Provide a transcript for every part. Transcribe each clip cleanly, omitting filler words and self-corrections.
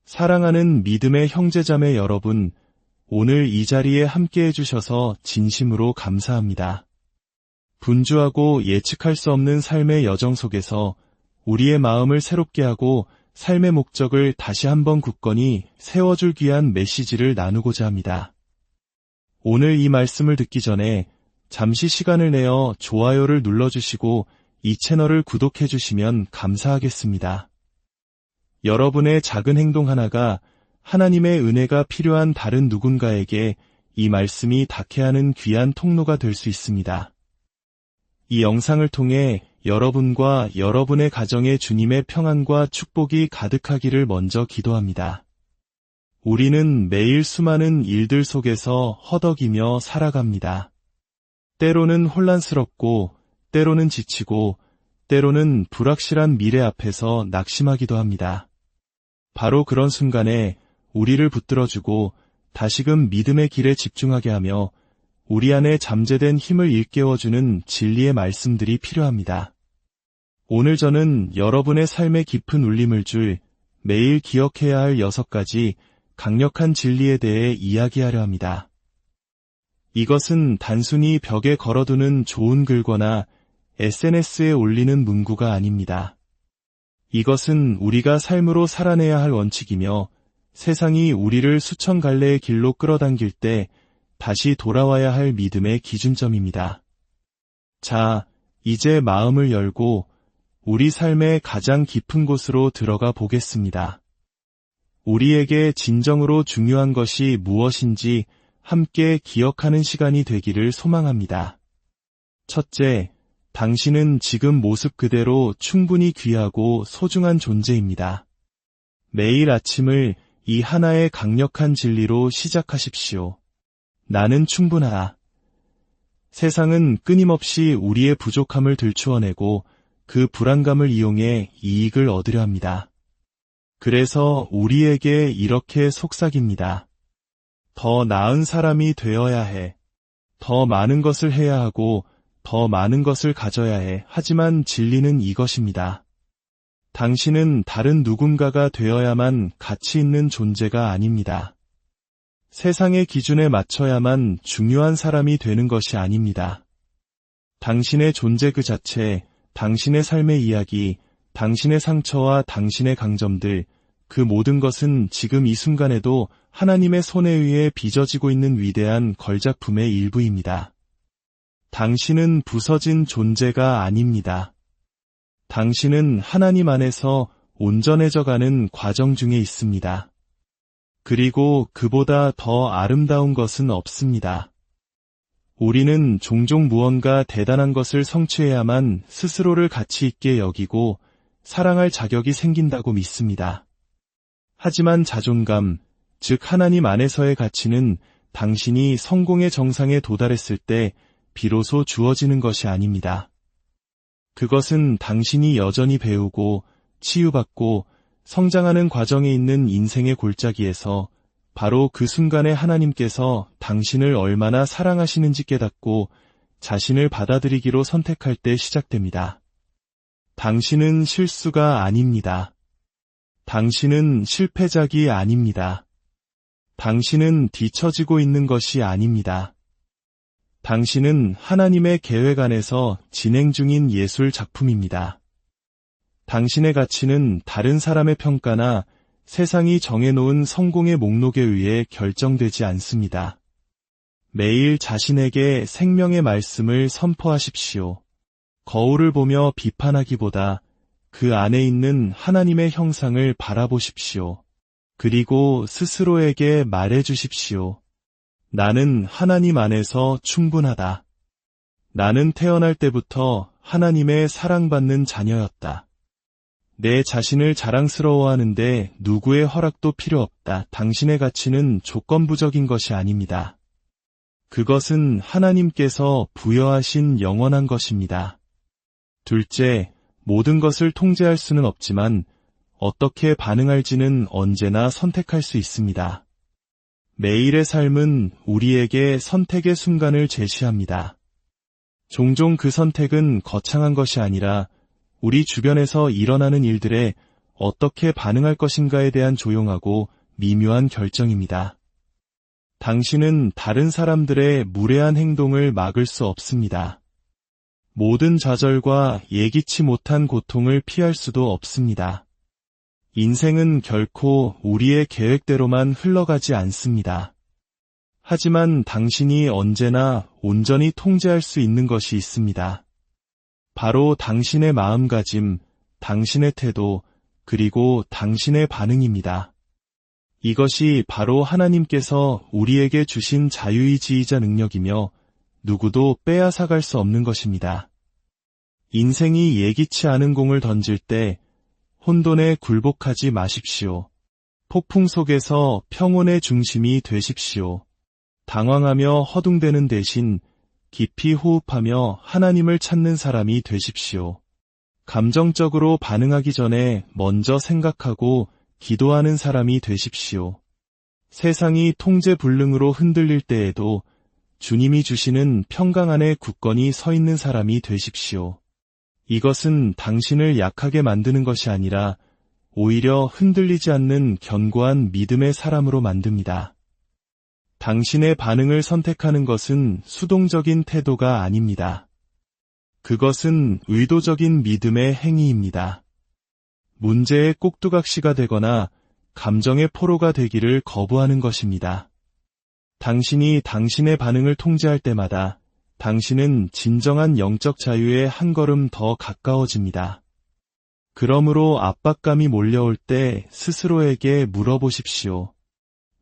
사랑하는 믿음의 형제자매 여러분, 오늘 이 자리에 함께 해주셔서 진심으로 감사합니다. 분주하고 예측할 수 없는 삶의 여정 속에서 우리의 마음을 새롭게 하고 삶의 목적을 다시 한번 굳건히 세워줄 귀한 메시지를 나누고자 합니다. 오늘 이 말씀을 듣기 전에 잠시 시간을 내어 좋아요를 눌러주시고 이 채널을 구독해주시면 감사하겠습니다. 여러분의 작은 행동 하나가 하나님의 은혜가 필요한 다른 누군가에게 이 말씀이 닿게 하는 귀한 통로가 될 수 있습니다. 이 영상을 통해 여러분과 여러분의 가정에 주님의 평안과 축복이 가득하기를 먼저 기도합니다. 우리는 매일 수많은 일들 속에서 허덕이며 살아갑니다. 때로는 혼란스럽고, 때로는 지치고, 때로는 불확실한 미래 앞에서 낙심하기도 합니다. 바로 그런 순간에 우리를 붙들어주고 다시금 믿음의 길에 집중하게 하며 우리 안에 잠재된 힘을 일깨워주는 진리의 말씀들이 필요합니다. 오늘 저는 여러분의 삶에 깊은 울림을 줄 매일 기억해야 할 6가지 강력한 진리에 대해 이야기하려 합니다. 이것은 단순히 벽에 걸어두는 좋은 글거나 SNS에 올리는 문구가 아닙니다. 이것은 우리가 삶으로 살아내야 할 원칙이며 세상이 우리를 수천 갈래의 길로 끌어당길 때 다시 돌아와야 할 믿음의 기준점입니다. 자, 이제 마음을 열고 우리 삶의 가장 깊은 곳으로 들어가 보겠습니다. 우리에게 진정으로 중요한 것이 무엇인지 함께 기억하는 시간이 되기를 소망합니다. 첫째, 당신은 지금 모습 그대로 충분히 귀하고 소중한 존재입니다. 매일 아침을 이 하나의 강력한 진리로 시작하십시오. 나는 충분하다. 세상은 끊임없이 우리의 부족함을 들추어내고 그 불안감을 이용해 이익을 얻으려 합니다. 그래서 우리에게 이렇게 속삭입니다. 더 나은 사람이 되어야 해. 더 많은 것을 해야 하고 더 많은 것을 가져야 해. 하지만 진리는 이것입니다. 당신은 다른 누군가가 되어야만 가치 있는 존재가 아닙니다. 세상의 기준에 맞춰야만 중요한 사람이 되는 것이 아닙니다. 당신의 존재 그 자체, 당신의 삶의 이야기, 당신의 상처와 당신의 강점들, 그 모든 것은 지금 이 순간에도 하나님의 손에 의해 빚어지고 있는 위대한 걸작품의 일부입니다. 당신은 부서진 존재가 아닙니다. 당신은 하나님 안에서 온전해져가는 과정 중에 있습니다. 그리고 그보다 더 아름다운 것은 없습니다. 우리는 종종 무언가 대단한 것을 성취해야만 스스로를 가치 있게 여기고 사랑할 자격이 생긴다고 믿습니다. 하지만 자존감, 즉 하나님 안에서의 가치는 당신이 성공의 정상에 도달했을 때 비로소 주어지는 것이 아닙니다. 그것은 당신이 여전히 배우고 치유받고 성장하는 과정에 있는 인생의 골짜기에서 바로 그 순간에 하나님께서 당신을 얼마나 사랑하시는지 깨닫고 자신을 받아들이기로 선택할 때 시작됩니다. 당신은 실수가 아닙니다. 당신은 실패작이 아닙니다. 당신은 뒤처지고 있는 것이 아닙니다. 당신은 하나님의 계획 안에서 진행 중인 예술 작품입니다. 당신의 가치는 다른 사람의 평가나 세상이 정해놓은 성공의 목록에 의해 결정되지 않습니다. 매일 자신에게 생명의 말씀을 선포하십시오. 거울을 보며 비판하기보다 그 안에 있는 하나님의 형상을 바라보십시오. 그리고 스스로에게 말해주십시오. 나는 하나님 안에서 충분하다. 나는 태어날 때부터 하나님의 사랑받는 자녀였다. 내 자신을 자랑스러워하는데 누구의 허락도 필요 없다. 당신의 가치는 조건부적인 것이 아닙니다. 그것은 하나님께서 부여하신 영원한 것입니다. 둘째, 모든 것을 통제할 수는 없지만 어떻게 반응할지는 언제나 선택할 수 있습니다. 매일의 삶은 우리에게 선택의 순간을 제시합니다. 종종 그 선택은 거창한 것이 아니라 우리 주변에서 일어나는 일들에 어떻게 반응할 것인가에 대한 조용하고 미묘한 결정입니다. 당신은 다른 사람들의 무례한 행동을 막을 수 없습니다. 모든 좌절과 예기치 못한 고통을 피할 수도 없습니다. 인생은 결코 우리의 계획대로만 흘러가지 않습니다. 하지만 당신이 언제나 온전히 통제할 수 있는 것이 있습니다. 바로 당신의 마음가짐, 당신의 태도, 그리고 당신의 반응입니다. 이것이 바로 하나님께서 우리에게 주신 자유의지이자 능력이며 누구도 빼앗아갈 수 없는 것입니다. 인생이 예기치 않은 공을 던질 때 혼돈에 굴복하지 마십시오. 폭풍 속에서 평온의 중심이 되십시오. 당황하며 허둥대는 대신 깊이 호흡하며 하나님을 찾는 사람이 되십시오. 감정적으로 반응하기 전에 먼저 생각하고 기도하는 사람이 되십시오. 세상이 통제불능으로 흔들릴 때에도 주님이 주시는 평강 안에 굳건히 서 있는 사람이 되십시오. 이것은 당신을 약하게 만드는 것이 아니라 오히려 흔들리지 않는 견고한 믿음의 사람으로 만듭니다. 당신의 반응을 선택하는 것은 수동적인 태도가 아닙니다. 그것은 의도적인 믿음의 행위입니다. 문제의 꼭두각시가 되거나 감정의 포로가 되기를 거부하는 것입니다. 당신이 당신의 반응을 통제할 때마다 당신은 진정한 영적 자유에 한 걸음 더 가까워집니다. 그러므로 압박감이 몰려올 때 스스로에게 물어보십시오.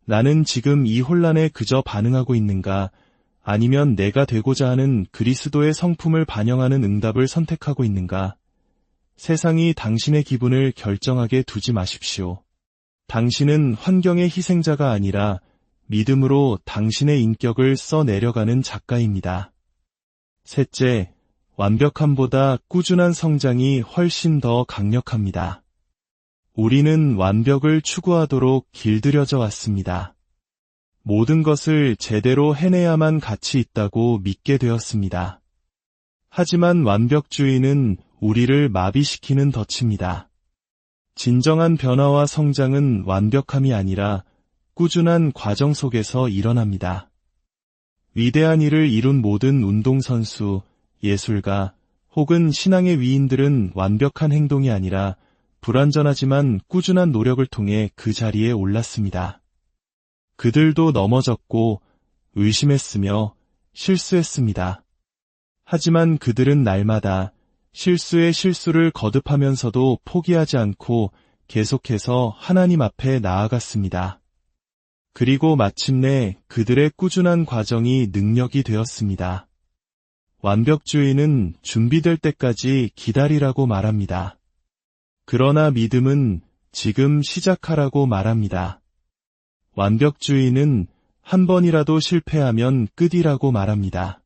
나는 지금 이 혼란에 그저 반응하고 있는가, 아니면 내가 되고자 하는 그리스도의 성품을 반영하는 응답을 선택하고 있는가? 세상이 당신의 기분을 결정하게 두지 마십시오. 당신은 환경의 희생자가 아니라 믿음으로 당신의 인격을 써내려가는 작가입니다. 셋째, 완벽함보다 꾸준한 성장이 훨씬 더 강력합니다. 우리는 완벽을 추구하도록 길들여져 왔습니다. 모든 것을 제대로 해내야만 가치 있다고 믿게 되었습니다. 하지만 완벽주의는 우리를 마비시키는 덫입니다. 진정한 변화와 성장은 완벽함이 아니라 꾸준한 과정 속에서 일어납니다. 위대한 일을 이룬 모든 운동선수, 예술가, 혹은 신앙의 위인들은 완벽한 행동이 아니라 불완전하지만 꾸준한 노력을 통해 그 자리에 올랐습니다. 그들도 넘어졌고 의심했으며 실수했습니다. 하지만 그들은 날마다 실수의 실수를 거듭하면서도 포기하지 않고 계속해서 하나님 앞에 나아갔습니다. 그리고 마침내 그들의 꾸준한 과정이 능력이 되었습니다. 완벽주의는 준비될 때까지 기다리라고 말합니다. 그러나 믿음은 지금 시작하라고 말합니다. 완벽주의는 한 번이라도 실패하면 끝이라고 말합니다.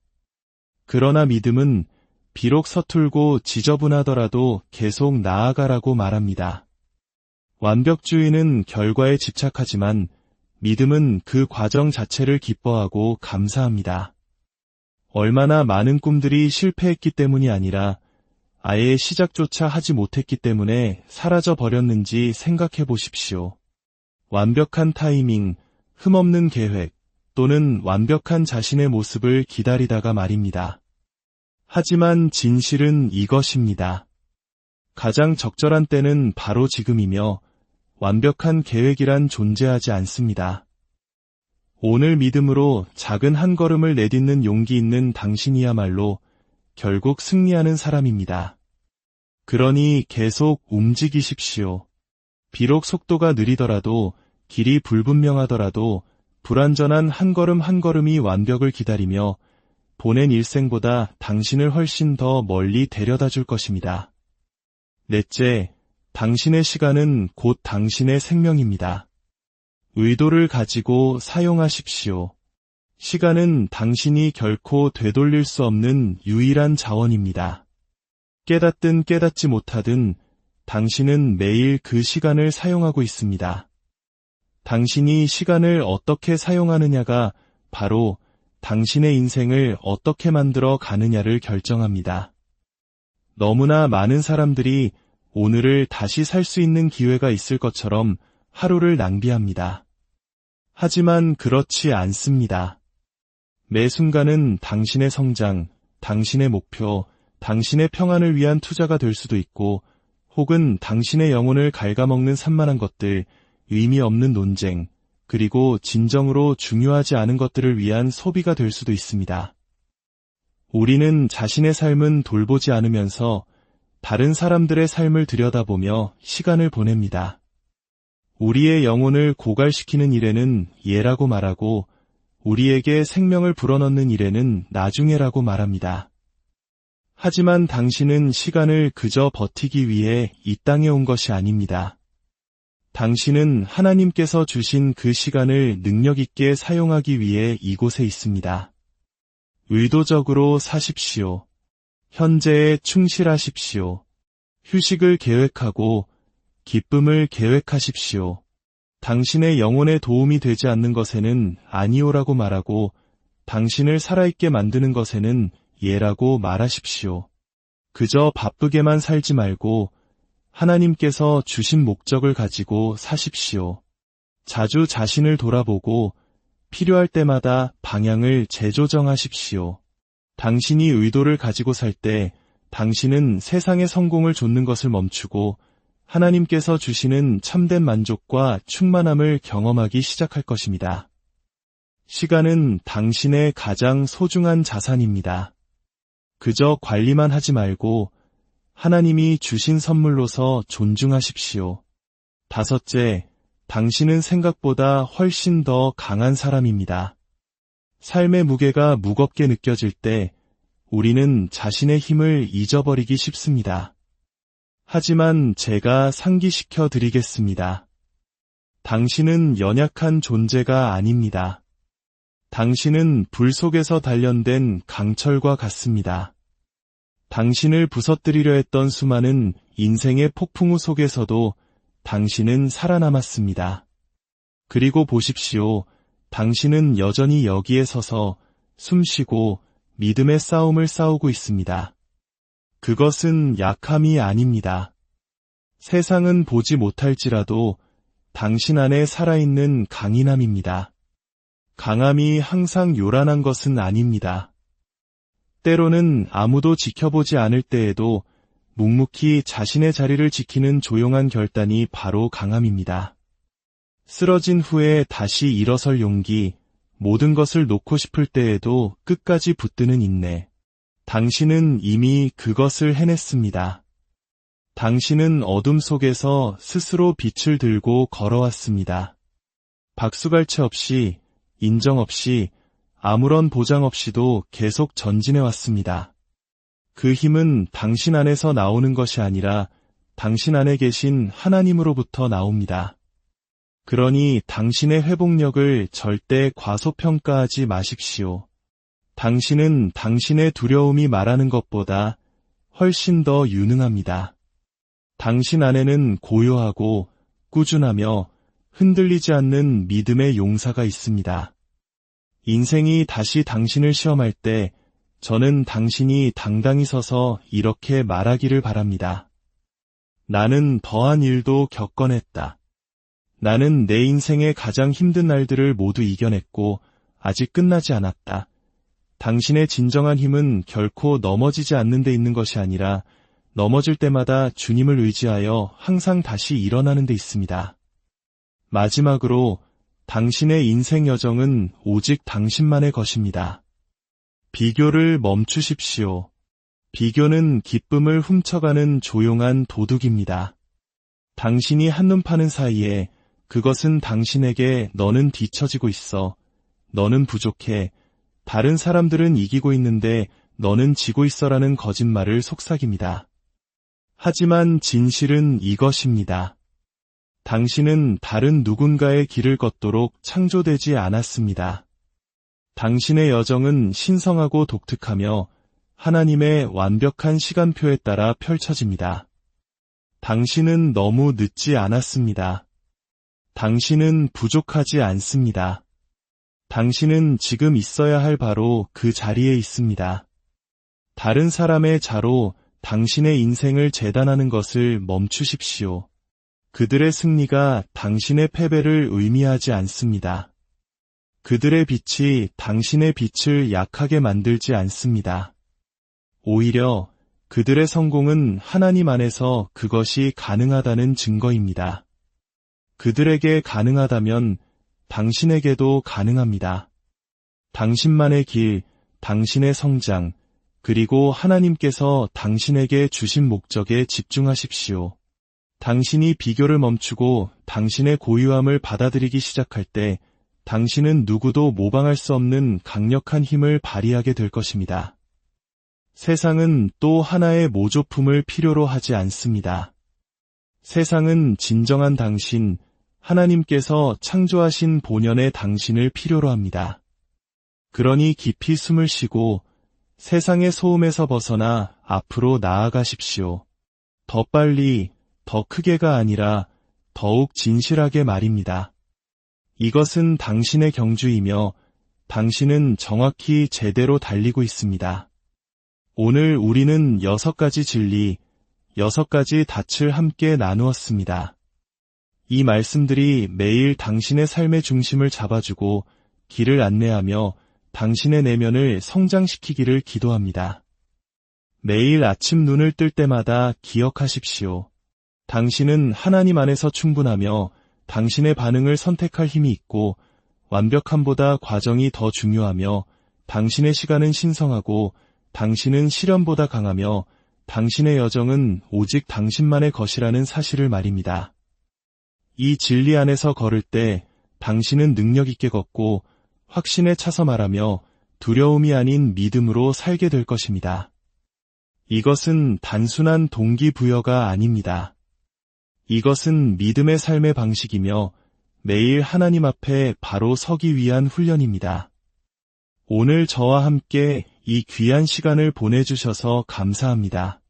그러나 믿음은 비록 서툴고 지저분하더라도 계속 나아가라고 말합니다. 완벽주의는 결과에 집착하지만 믿음은 그 과정 자체를 기뻐하고 감사합니다. 얼마나 많은 꿈들이 실패했기 때문이 아니라 아예 시작조차 하지 못했기 때문에 사라져 버렸는지 생각해 보십시오. 완벽한 타이밍, 흠없는 계획, 또는 완벽한 자신의 모습을 기다리다가 말입니다. 하지만 진실은 이것입니다. 가장 적절한 때는 바로 지금이며 완벽한 계획이란 존재하지 않습니다. 오늘 믿음으로 작은 한 걸음을 내딛는 용기 있는 당신이야말로 결국 승리하는 사람입니다. 그러니 계속 움직이십시오. 비록 속도가 느리더라도 길이 불분명하더라도 불완전한 한 걸음 한 걸음이 완벽을 기다리며 보낸 일생보다 당신을 훨씬 더 멀리 데려다 줄 것입니다. 넷째, 당신의 시간은 곧 당신의 생명입니다. 의도를 가지고 사용하십시오. 시간은 당신이 결코 되돌릴 수 없는 유일한 자원입니다. 깨닫든 깨닫지 못하든 당신은 매일 그 시간을 사용하고 있습니다. 당신이 시간을 어떻게 사용하느냐가 바로 당신의 인생을 어떻게 만들어 가느냐를 결정합니다. 너무나 많은 사람들이 오늘을 다시 살 수 있는 기회가 있을 것처럼 하루를 낭비합니다. 하지만 그렇지 않습니다. 매 순간은 당신의 성장, 당신의 목표, 당신의 평안을 위한 투자가 될 수도 있고, 혹은 당신의 영혼을 갉아먹는 산만한 것들, 의미 없는 논쟁, 그리고 진정으로 중요하지 않은 것들을 위한 소비가 될 수도 있습니다. 우리는 자신의 삶은 돌보지 않으면서 다른 사람들의 삶을 들여다보며 시간을 보냅니다. 우리의 영혼을 고갈시키는 일에는 예라고 말하고, 우리에게 생명을 불어넣는 일에는 나중에라고 말합니다. 하지만 당신은 시간을 그저 버티기 위해 이 땅에 온 것이 아닙니다. 당신은 하나님께서 주신 그 시간을 능력 있게 사용하기 위해 이곳에 있습니다. 의도적으로 사십시오. 현재에 충실하십시오. 휴식을 계획하고 기쁨을 계획하십시오. 당신의 영혼에 도움이 되지 않는 것에는 아니오라고 말하고, 당신을 살아있게 만드는 것에는 예라고 말하십시오. 그저 바쁘게만 살지 말고 하나님께서 주신 목적을 가지고 사십시오. 자주 자신을 돌아보고 필요할 때마다 방향을 재조정하십시오. 당신이 의도를 가지고 살 때 당신은 세상의 성공을 좇는 것을 멈추고 하나님께서 주시는 참된 만족과 충만함을 경험하기 시작할 것입니다. 시간은 당신의 가장 소중한 자산입니다. 그저 관리만 하지 말고 하나님이 주신 선물로서 존중하십시오. 다섯째, 당신은 생각보다 훨씬 더 강한 사람입니다. 삶의 무게가 무겁게 느껴질 때 우리는 자신의 힘을 잊어버리기 쉽습니다. 하지만 제가 상기시켜 드리겠습니다. 당신은 연약한 존재가 아닙니다. 당신은 불 속에서 단련된 강철과 같습니다. 당신을 부서뜨리려 했던 수많은 인생의 폭풍우 속에서도 당신은 살아남았습니다. 그리고 보십시오. 당신은 여전히 여기에 서서 숨쉬고 믿음의 싸움을 싸우고 있습니다. 그것은 약함이 아닙니다. 세상은 보지 못할지라도 당신 안에 살아있는 강인함입니다. 강함이 항상 요란한 것은 아닙니다. 때로는 아무도 지켜보지 않을 때에도 묵묵히 자신의 자리를 지키는 조용한 결단이 바로 강함입니다. 쓰러진 후에 다시 일어설 용기, 모든 것을 놓고 싶을 때에도 끝까지 붙드는 인내. 당신은 이미 그것을 해냈습니다. 당신은 어둠 속에서 스스로 빛을 들고 걸어왔습니다. 박수갈채 없이, 인정 없이, 아무런 보장 없이도 계속 전진해왔습니다. 그 힘은 당신 안에서 나오는 것이 아니라 당신 안에 계신 하나님으로부터 나옵니다. 그러니 당신의 회복력을 절대 과소평가하지 마십시오. 당신은 당신의 두려움이 말하는 것보다 훨씬 더 유능합니다. 당신 안에는 고요하고 꾸준하며 흔들리지 않는 믿음의 용사가 있습니다. 인생이 다시 당신을 시험할 때 저는 당신이 당당히 서서 이렇게 말하기를 바랍니다. 나는 더한 일도 겪어냈다. 나는 내 인생의 가장 힘든 날들을 모두 이겨냈고 아직 끝나지 않았다. 당신의 진정한 힘은 결코 넘어지지 않는 데 있는 것이 아니라 넘어질 때마다 주님을 의지하여 항상 다시 일어나는 데 있습니다. 마지막으로 당신의 인생 여정은 오직 당신만의 것입니다. 비교를 멈추십시오. 비교는 기쁨을 훔쳐가는 조용한 도둑입니다. 당신이 한눈 파는 사이에 그것은 당신에게 너는 뒤처지고 있어, 너는 부족해, 다른 사람들은 이기고 있는데 너는 지고 있어라는 거짓말을 속삭입니다. 하지만 진실은 이것입니다. 당신은 다른 누군가의 길을 걷도록 창조되지 않았습니다. 당신의 여정은 신성하고 독특하며 하나님의 완벽한 시간표에 따라 펼쳐집니다. 당신은 너무 늦지 않았습니다. 당신은 부족하지 않습니다. 당신은 지금 있어야 할 바로 그 자리에 있습니다. 다른 사람의 자로 당신의 인생을 재단하는 것을 멈추십시오. 그들의 승리가 당신의 패배를 의미하지 않습니다. 그들의 빛이 당신의 빛을 약하게 만들지 않습니다. 오히려 그들의 성공은 하나님 안에서 그것이 가능하다는 증거입니다. 그들에게 가능하다면 당신에게도 가능합니다. 당신만의 길, 당신의 성장, 그리고 하나님께서 당신에게 주신 목적에 집중하십시오. 당신이 비교를 멈추고 당신의 고유함을 받아들이기 시작할 때 당신은 누구도 모방할 수 없는 강력한 힘을 발휘하게 될 것입니다. 세상은 또 하나의 모조품을 필요로 하지 않습니다. 세상은 진정한 당신, 하나님께서 창조하신 본연의 당신을 필요로 합니다. 그러니 깊이 숨을 쉬고 세상의 소음에서 벗어나 앞으로 나아가십시오. 더 빨리, 더 크게가 아니라 더욱 진실하게 말입니다. 이것은 당신의 경주이며 당신은 정확히 제대로 달리고 있습니다. 오늘 우리는 6가지 진리, 6가지 닻을 함께 나누었습니다. 이 말씀들이 매일 당신의 삶의 중심을 잡아주고 길을 안내하며 당신의 내면을 성장시키기를 기도합니다. 매일 아침 눈을 뜰 때마다 기억하십시오. 당신은 하나님 안에서 충분하며 당신의 반응을 선택할 힘이 있고 완벽함보다 과정이 더 중요하며 당신의 시간은 신성하고 당신은 시련보다 강하며 당신의 여정은 오직 당신만의 것이라는 사실을 말입니다. 이 진리 안에서 걸을 때 당신은 능력 있게 걷고 확신에 차서 말하며 두려움이 아닌 믿음으로 살게 될 것입니다. 이것은 단순한 동기부여가 아닙니다. 이것은 믿음의 삶의 방식이며 매일 하나님 앞에 바로 서기 위한 훈련입니다. 오늘 저와 함께 이 귀한 시간을 보내주셔서 감사합니다.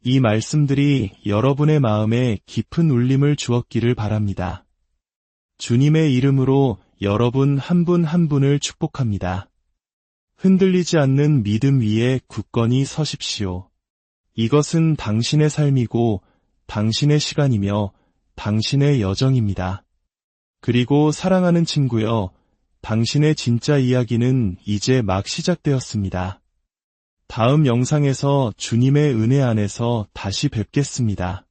이 말씀들이 여러분의 마음에 깊은 울림을 주었기를 바랍니다. 주님의 이름으로 여러분 한 분 한 분을 축복합니다. 흔들리지 않는 믿음 위에 굳건히 서십시오. 이것은 당신의 삶이고 당신의 시간이며 당신의 여정입니다. 그리고 사랑하는 친구여, 당신의 진짜 이야기는 이제 막 시작되었습니다. 다음 영상에서 주님의 은혜 안에서 다시 뵙겠습니다.